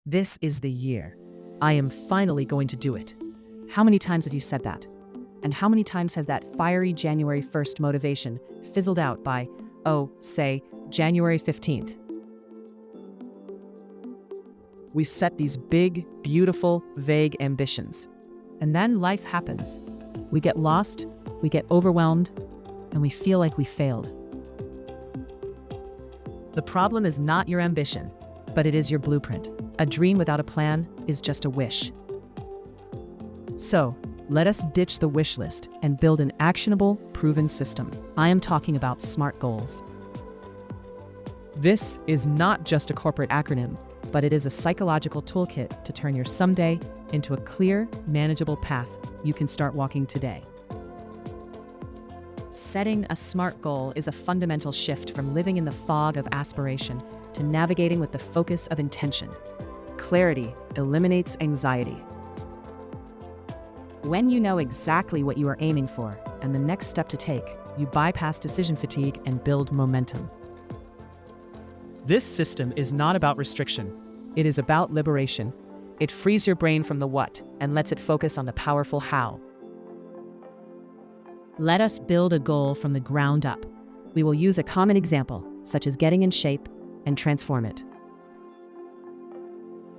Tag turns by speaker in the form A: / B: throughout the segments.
A: This is the year. I am finally going to do it. How many times have you said that? And how many times has that fiery January 1st motivation fizzled out by, say, January 15th? We set these big, beautiful, vague ambitions. And then life happens. We get lost, we get overwhelmed, and we feel like we failed. The problem is not your ambition, but it is your blueprint. A dream without a plan is just a wish. So, let us ditch the wish list and build an actionable, proven system. I am talking about SMART goals. This is not just a corporate acronym, but it is a psychological toolkit to turn your someday into a clear, manageable path you can start walking today. Setting a SMART goal is a fundamental shift from living in the fog of aspiration to navigating with the focus of intention. Clarity eliminates anxiety. When you know exactly what you are aiming for and the next step to take, you bypass decision fatigue and build momentum. This system is not about restriction. It is about liberation. It frees your brain from the what and lets it focus on the powerful how. Let us build a goal from the ground up. We will use a common example, such as getting in shape, and transform it.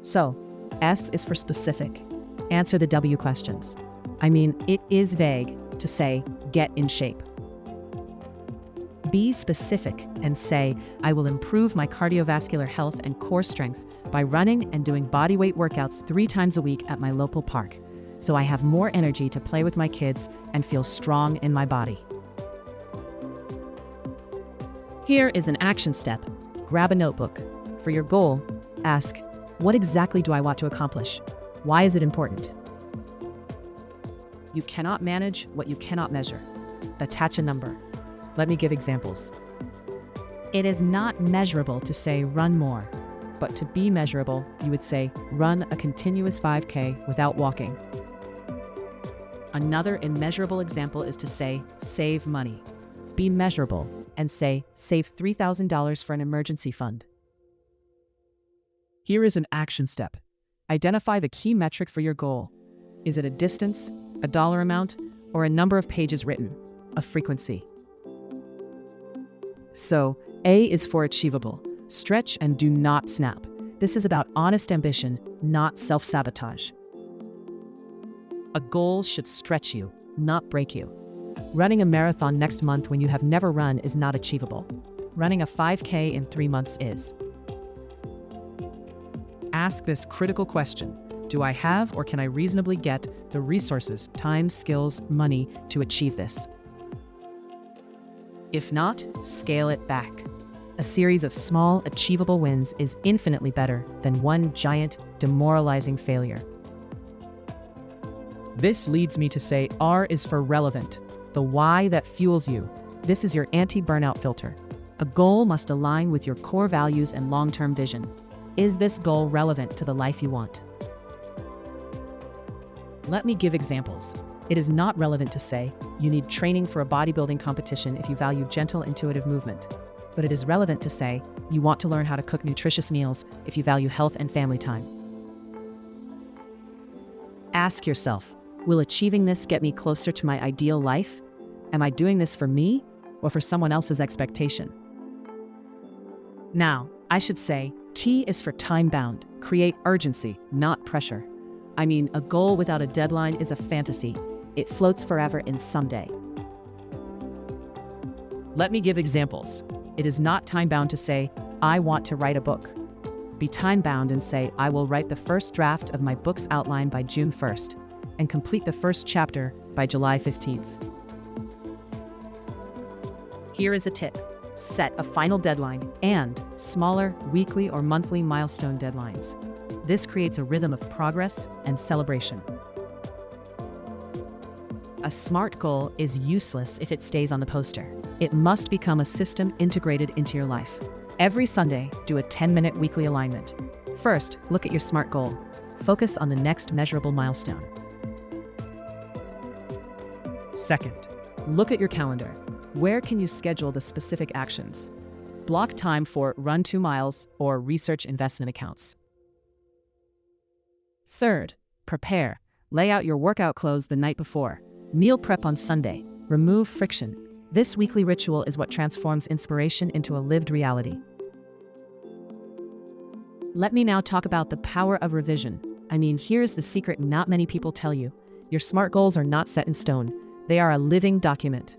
A: So, S is for specific. Answer the W questions. It is vague to say, get in shape. Be specific and say, I will improve my cardiovascular health and core strength by running and doing bodyweight workouts 3 times a week at my local park, so I have more energy to play with my kids and feel strong in my body. Here is an action step. Grab a notebook. For your goal, ask, what exactly do I want to accomplish? Why is it important? You cannot manage what you cannot measure. Attach a number. Let me give examples. It is not measurable to say run more, but to be measurable, you would say run a continuous 5K without walking. Another immeasurable example is to say save money. Be measurable and say save $3,000 for an emergency fund. Here is an action step. Identify the key metric for your goal. Is it a distance, a dollar amount, or a number of pages written, a frequency? So, A is for achievable. Stretch and do not snap. This is about honest ambition, not self-sabotage. A goal should stretch you, not break you. Running a marathon next month when you have never run is not achievable. Running a 5K in 3 months is. Ask this critical question. Do I have or can I reasonably get the resources, time, skills, money to achieve this? If not, scale it back. A series of small, achievable wins is infinitely better than one giant, demoralizing failure. This leads me to say R is for relevant, the why that fuels you. This is your anti-burnout filter. A goal must align with your core values and long-term vision. Is this goal relevant to the life you want? Let me give examples. It is not relevant to say you need training for a bodybuilding competition if you value gentle, intuitive movement. But it is relevant to say you want to learn how to cook nutritious meals if you value health and family time. Ask yourself, will achieving this get me closer to my ideal life? Am I doing this for me or for someone else's expectation? Now, I should say, T is for time-bound. Create urgency, not pressure. A goal without a deadline is a fantasy. It floats forever in someday. Let me give examples. It is not time-bound to say, I want to write a book. Be time-bound and say, I will write the first draft of my book's outline by June 1st and complete the first chapter by July 15th. Here is a tip. Set a final deadline and smaller weekly or monthly milestone deadlines. This creates a rhythm of progress and celebration. A SMART goal is useless if it stays on the poster. It must become a system integrated into your life. Every Sunday, do a 10-minute weekly alignment. First, look at your SMART goal. Focus on the next measurable milestone. Second, look at your calendar. Where can you schedule the specific actions? Block time for run 2 miles or research investment accounts. Third, prepare. Lay out your workout clothes the night before. Meal prep on Sunday. Remove friction. This weekly ritual is what transforms inspiration into a lived reality. Let me now talk about the power of revision. Here's the secret not many people tell you. Your SMART goals are not set in stone. They are a living document.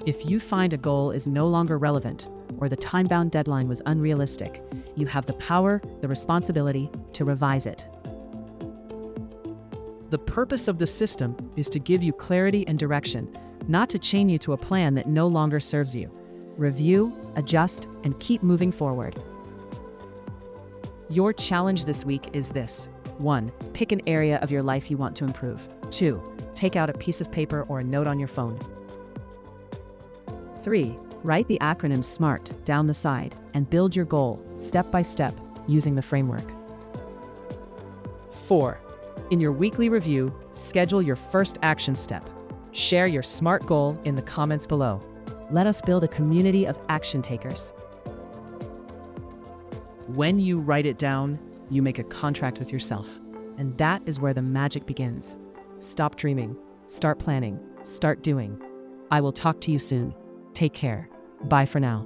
A: If you find a goal is no longer relevant or the time-bound deadline was unrealistic, you have the power, the responsibility to revise it. The purpose of the system is to give you clarity and direction, not to chain you to a plan that no longer serves you. Review, adjust, and keep moving forward. Your challenge this week is this. 1. Pick an area of your life you want to improve. 2. Take out a piece of paper or a note on your phone. 3. Write the acronym SMART down the side and build your goal step by step using the framework. 4. In your weekly review, schedule your first action step. Share your SMART goal in the comments below. Let us build a community of action takers. When you write it down, you make a contract with yourself. And that is where the magic begins. Stop dreaming, start planning, start doing. I will talk to you soon. Take care. Bye for now.